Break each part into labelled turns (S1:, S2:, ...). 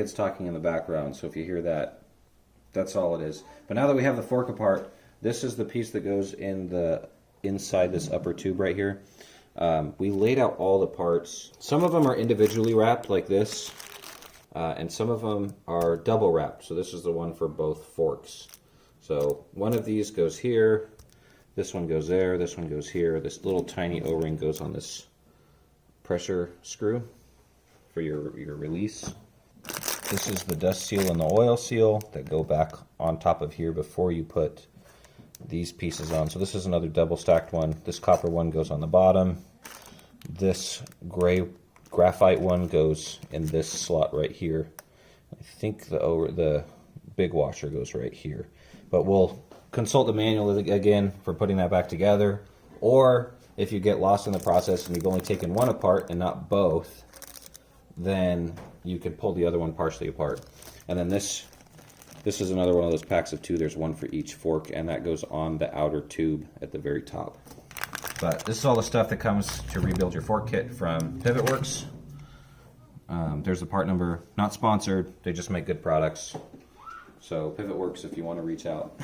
S1: kids talking in the background, so if you hear that, that's all it is. But now that we have the fork apart, this is the piece that goes inside this upper tube right here. We laid out all the parts. Some of them are individually wrapped like this, and some of them are double wrapped. So this is the one for both forks. So one of these goes here, this one goes there, this one goes here. This little tiny O-ring goes on this pressure screw for your release. This is the dust seal and the oil seal that go back on top of here before you put these pieces on. So this is another double stacked one. This copper one goes on the bottom. This gray graphite one goes in this slot right here. I think the big washer goes right here. But we'll consult the manual again for putting that back together. Or if you get lost in the process and you've only taken one apart and not both, then you could pull the other one partially apart. And then this is another one of those packs of two. There's one for each fork, and that goes on the outer tube at the very top. But this is all the stuff that comes to rebuild your fork kit from PivotWorks. There's the part number. Not sponsored. They just make good products. So PivotWorks if you want to reach out.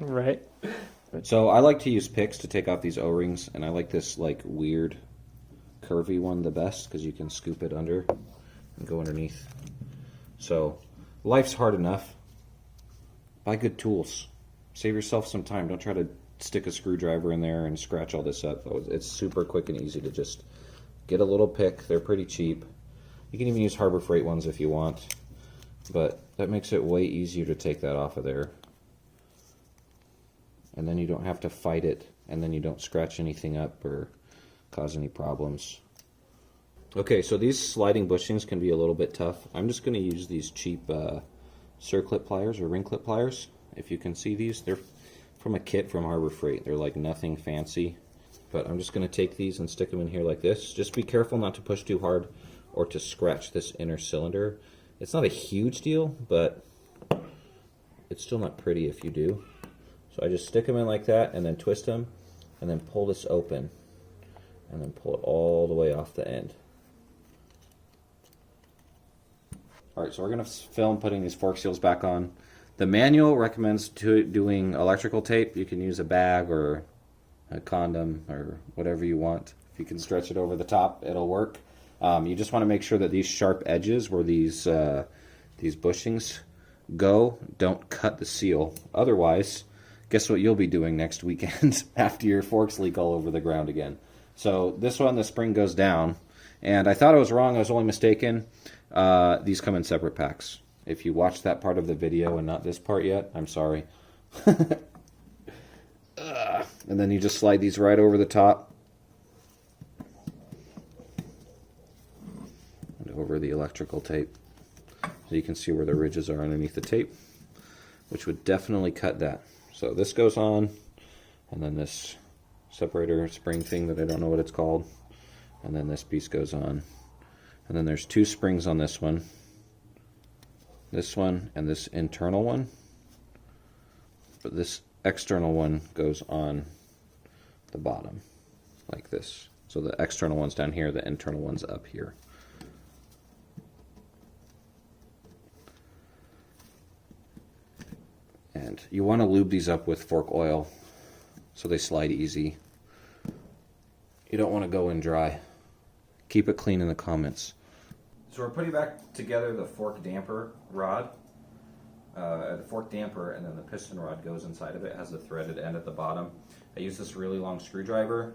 S2: Right.
S1: So I like to use picks to take off these O-rings, and I like this like weird curvy one the best because you can scoop it under and go underneath. So life's hard enough. Buy good tools. Save yourself some time. Don't try to stick a screwdriver in there and scratch all this up. It's super quick and easy to just get a little pick. They're pretty cheap. You can even use Harbor Freight ones if you want, but that makes it way easier to take that off of there. And then you don't have to fight it, and then you don't scratch anything up or cause any problems. Okay, so these sliding bushings can be a little bit tough. I'm just going to use these cheap circlip pliers or ring clip pliers. If you can see these, they're from a kit from Harbor Freight. They're like nothing fancy, but I'm just going to take these and stick them in here like this. Just be careful not to push too hard or to scratch this inner cylinder. It's not a huge deal, but it's still not pretty if you do. So I just stick them in like that and then twist them and then pull this open and then pull it all the way off the end. Alright, so we're going to film putting these fork seals back on. The manual recommends doing electrical tape. You can use a bag or a condom or whatever you want. If you can stretch it over the top, it'll work. You just want to make sure that these sharp edges where these bushings go don't cut the seal. Otherwise, guess what you'll be doing next weekend after your forks leak all over the ground again. So this one, the spring goes down, and I thought I was wrong. I was only mistaken. These come in separate packs. If you watched that part of the video and not this part yet, I'm sorry. And then you just slide these right over the top and over the electrical tape. So you can see where the ridges are underneath the tape, which would definitely cut that. So this goes on, and then this separator spring thing that I don't know what it's called, and then this piece goes on. And then there's two springs on this one, and this internal one, but this external one goes on the bottom like this. So the external one's down here, the internal one's up here. And you want to lube these up with fork oil so they slide easy. You don't want to go in dry. Keep it clean in the comments. So we're putting back together the fork damper rod. The fork damper, and then the piston rod goes inside of it. It has a threaded end at the bottom. I used this really long screwdriver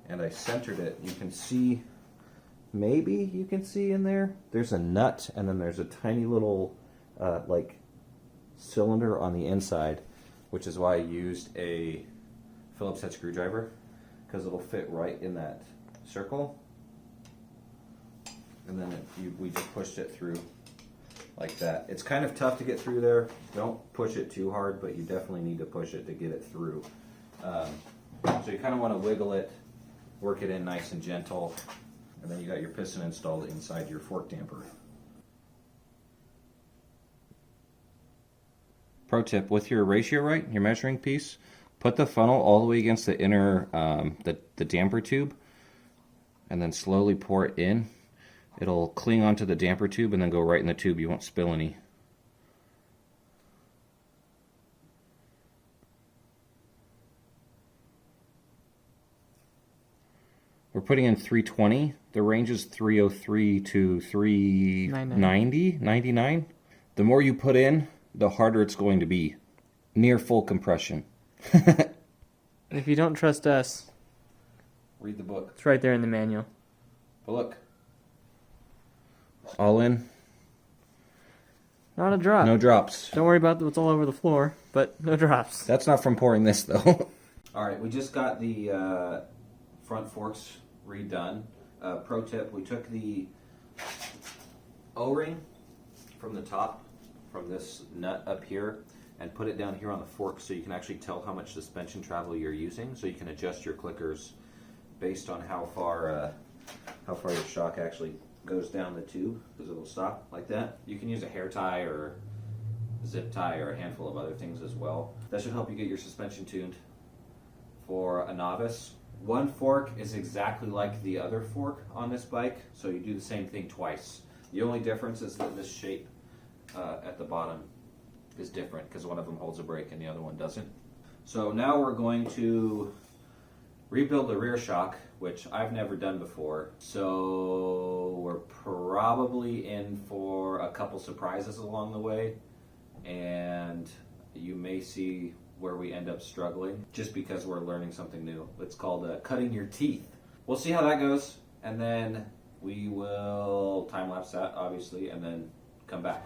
S1: and I centered it. You can see, maybe you can see in there, there's a nut, and then there's a tiny little like cylinder on the inside, which is why I used a Phillips head screwdriver, because it'll fit right in that circle. And then we just pushed it through like that. It's kind of tough to get through there. Don't push it too hard, but you definitely need to push it to get it through. So you kind of want to wiggle it, work it in nice and gentle, and then you got your piston installed inside your fork damper. Pro tip, with your ratio right, your measuring piece, put the funnel all the way against the inner, the damper tube, and then slowly pour it in. It'll cling onto the damper tube and then go right in the tube. You won't spill any. We're putting in 320. The range is 303 to 390, 99. The more you put in, the harder it's going to be. Near full compression.
S2: And if you don't trust us,
S1: read the book.
S2: It's right there in the manual.
S1: But look. All in.
S2: Not a drop.
S1: No drops.
S2: Don't worry about what's all over the floor, but no drops.
S1: That's not from pouring this, though. All right, we just got the front forks redone. Pro tip, we took the O-ring from the top, from this nut up here, and put it down here on the fork so you can actually tell how much suspension travel you're using, so you can adjust your clickers based on how far your shock actually goes down the tube, because it'll stop like that. You can use a hair tie or zip tie or a handful of other things as well. That should help you get your suspension tuned. For a novice, one fork is exactly like the other fork on this bike, so you do the same thing twice. The only difference is that this shape at the bottom is different because one of them holds a brake and the other one doesn't. So now we're going to rebuild the rear shock, which I've never done before. So we're probably in for a couple surprises along the way, and you may see where we end up struggling just because we're learning something new. It's called cutting your teeth. We'll see how that goes, and then we will time lapse that obviously and then come back.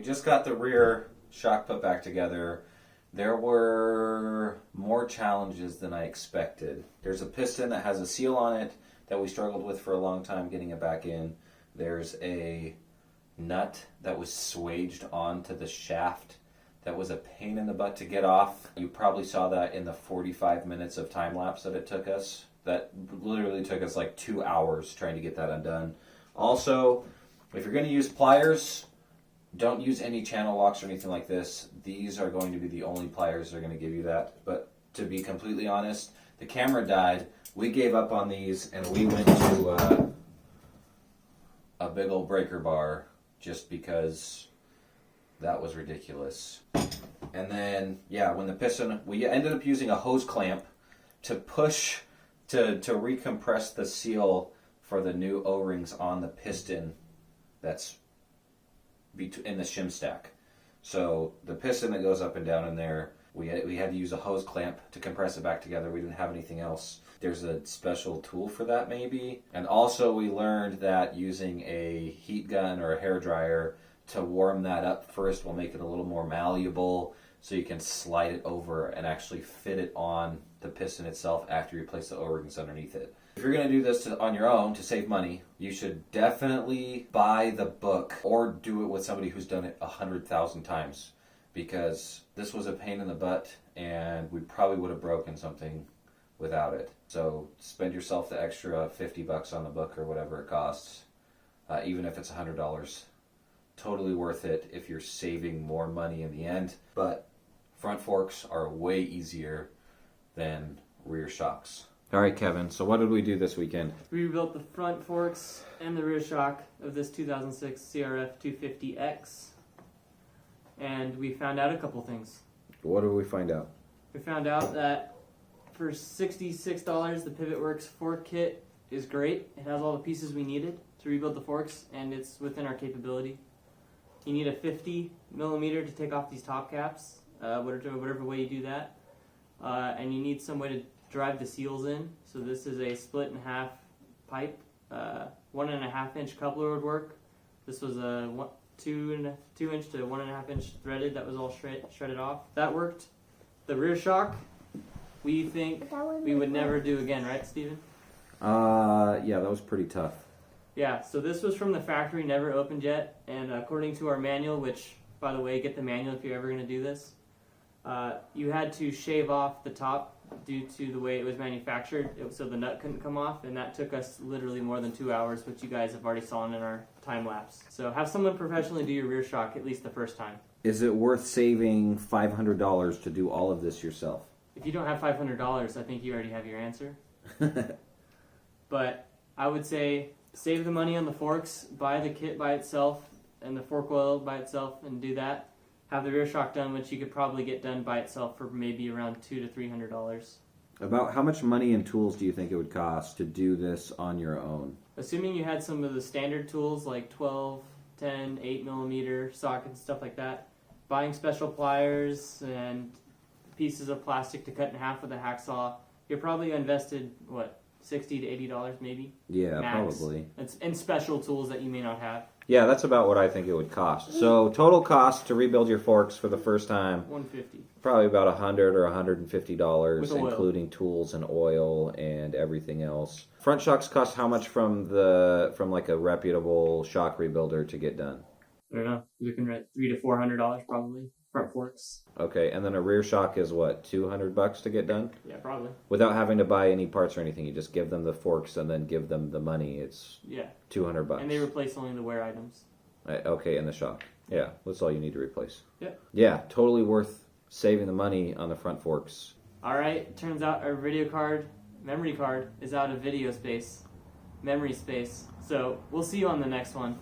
S1: Just got the rear shock put back together. There were more challenges than I expected. There's a piston that has a seal on it that we struggled with for a long time getting it back in. There's a nut that was swaged onto the shaft that was a pain in the butt to get off. You probably saw that in the 45 minutes of time lapse that it took us. That literally took us like 2 hours trying to get that undone. Also, if you're going to use pliers, don't use any channel locks or anything like this. These are going to be the only pliers that are going to give you that. But to be completely honest, the camera died. We gave up on these and we went to a big old breaker bar just because that was ridiculous. And then, yeah, when the piston, we ended up using a hose clamp to push, to recompress the seal for the new O-rings on the piston that's in the shim stack. So the piston that goes up and down in there, we had to use a hose clamp to compress it back together. We didn't have anything else. There's a special tool for that maybe. And also we learned that using a heat gun or a hair dryer to warm that up first will make it a little more malleable, so you can slide it over and actually fit it on the piston itself after you place the O-rings underneath it. If you're going to do this on your own to save money, you should definitely buy the book or do it with somebody who's done it 100,000 times, because this was a pain in the butt and we probably would have broken something without it. So spend yourself the extra $50 on the book or whatever it costs, even if it's $100. Totally worth it if you're saving more money in the end. But front forks are way easier than rear shocks. All right, Kevin, so what did we do this weekend?
S2: We rebuilt the front forks and the rear shock of this 2006 CRF 250X, and we found out a couple things.
S1: What did we find out?
S2: We found out that for $66, the PivotWorks fork kit is great. It has all the pieces we needed to rebuild the forks, and it's within our capability. You need a 50 millimeter to take off these top caps, whatever way you do that. And you need some way to drive the seals in. So this is a split and half pipe. 1.5 inch coupler would work. This was a 2 inch to 1.5 inch threaded. That was all shredded off. That worked. The rear shock, we think we would never do again, right, Steven?
S1: Yeah, that was pretty tough.
S2: Yeah, so this was from the factory, never opened yet, and according to our manual, which, by the way, get the manual if you're ever going to do this, you had to shave off the top due to the way it was manufactured, so the nut couldn't come off, and that took us literally more than 2 hours, which you guys have already saw in our time lapse. So have someone professionally do your rear shock at least the first time.
S1: Is it worth saving $500 to do all of this yourself?
S2: If you don't have $500, I think you already have your answer. But I would say save the money on the forks, buy the kit by itself and the fork oil by itself, and do that. Have the rear shock done, which you could probably get done by itself for maybe around $200 to $300.
S1: About how much money and tools do you think it would cost to do this on your own?
S2: Assuming you had some of the standard tools like 12, 10, 8 millimeter sockets, stuff like that, buying special pliers and pieces of plastic to cut in half with a hacksaw, you're probably invested, what, $60 to $80 maybe?
S1: Yeah,
S2: max.
S1: probably.
S2: And special tools that you may not have.
S1: Yeah, that's about what I think it would cost. So total cost to rebuild your forks for the first time,
S2: $150.
S1: probably about $100 or $150,
S2: With oil.
S1: including tools and oil and everything else. Front shocks cost how much from like a reputable shock rebuilder to get done?
S2: I don't know. You're looking at $300 to $400 probably. Front forks.
S1: Okay, and then a rear shock is what, $200 to get done?
S2: Yeah, probably.
S1: Without having to buy any parts or anything, you just give them the forks and then give them the money. It's $200.
S2: And they replace only the wear items.
S1: Okay, and the shock. Yeah, that's all you need to replace.
S2: Yep.
S1: Yeah, totally worth saving the money on the front forks.
S2: All right, turns out our memory card is out of video space, memory space. So we'll see you on the next one.